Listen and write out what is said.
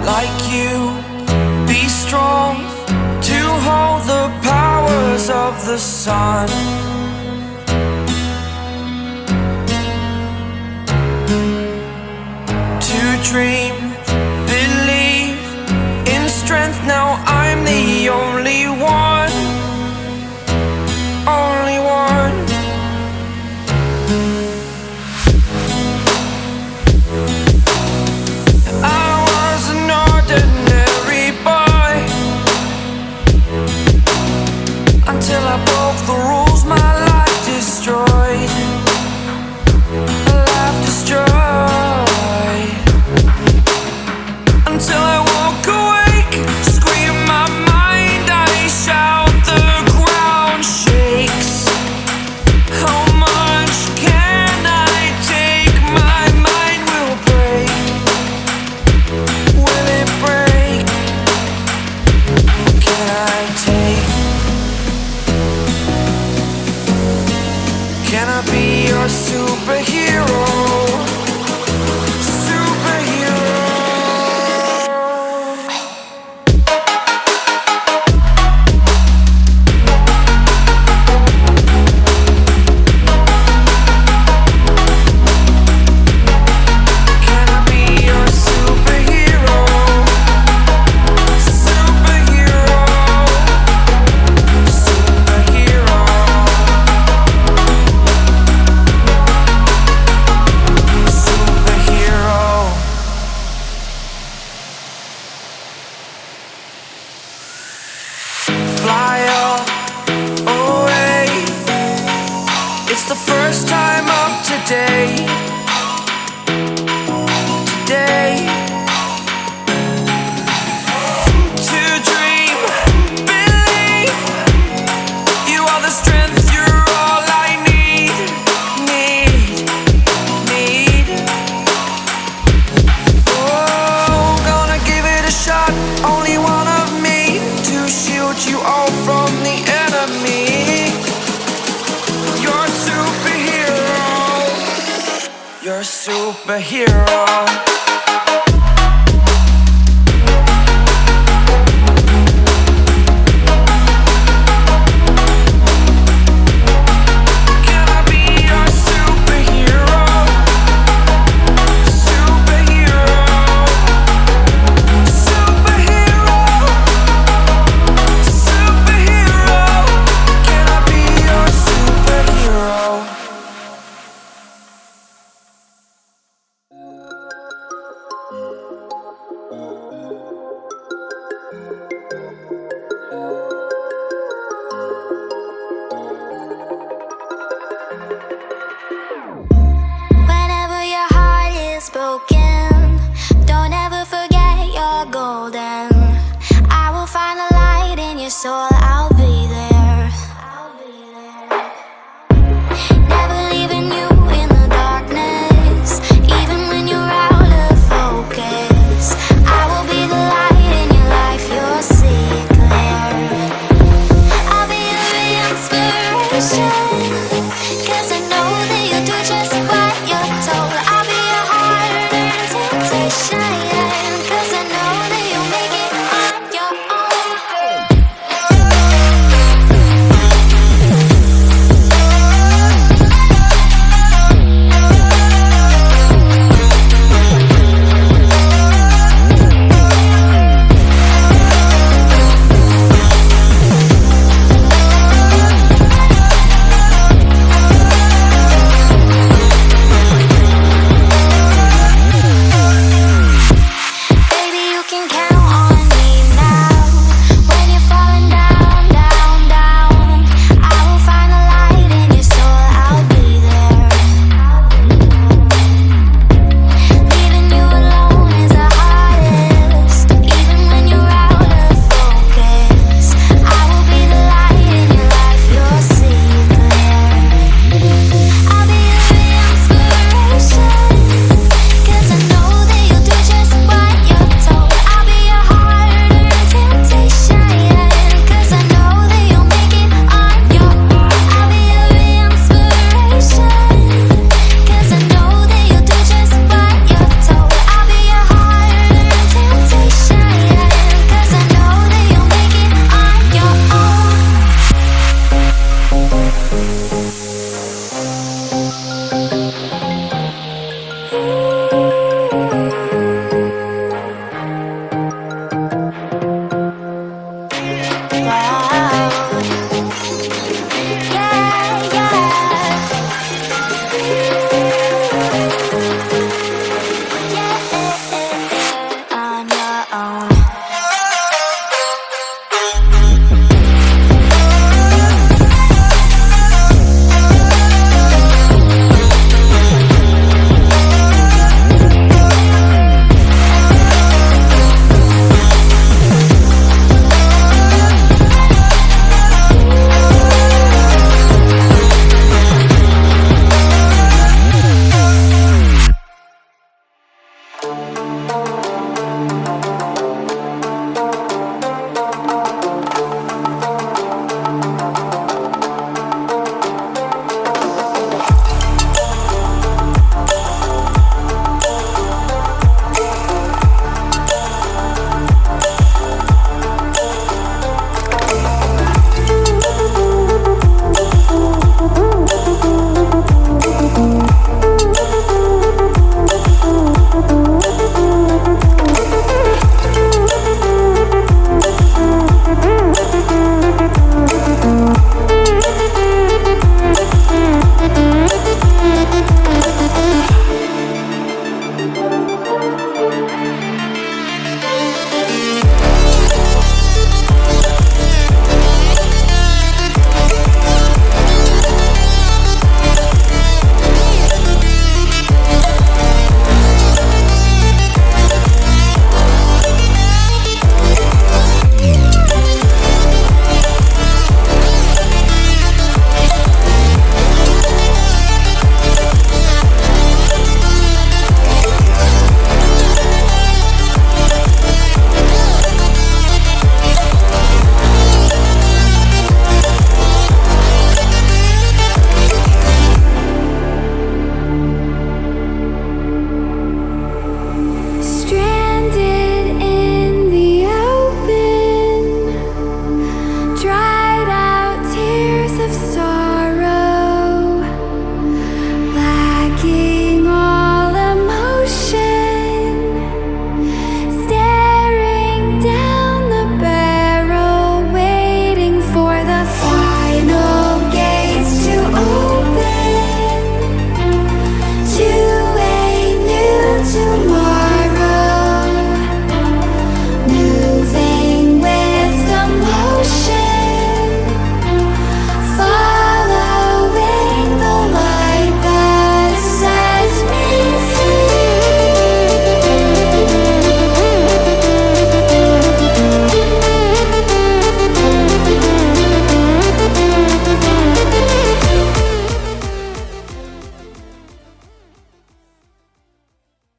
like you, be strong to hold the powers of the sun. To dream, believe in strength. Now I'm the only one, only one. I was an ordinary boy until I broke the rules. My life destroyed, life destroyed. Until I woke awake, scream my mind, I shout, the ground shakes. How much can I take? My mind will break. Will it break? Can I take? Can I be your superhero? Fly away. It's the first time of today. Today. To dream, believe. You are the strength, you're all I need. Need. Oh, gonna give it a shot. Only one of me to shield you all from the enemy. You're a superhero. You're a superhero. Can I be your superhero? Superhero. Superhero. Superhero. Can I be your superhero?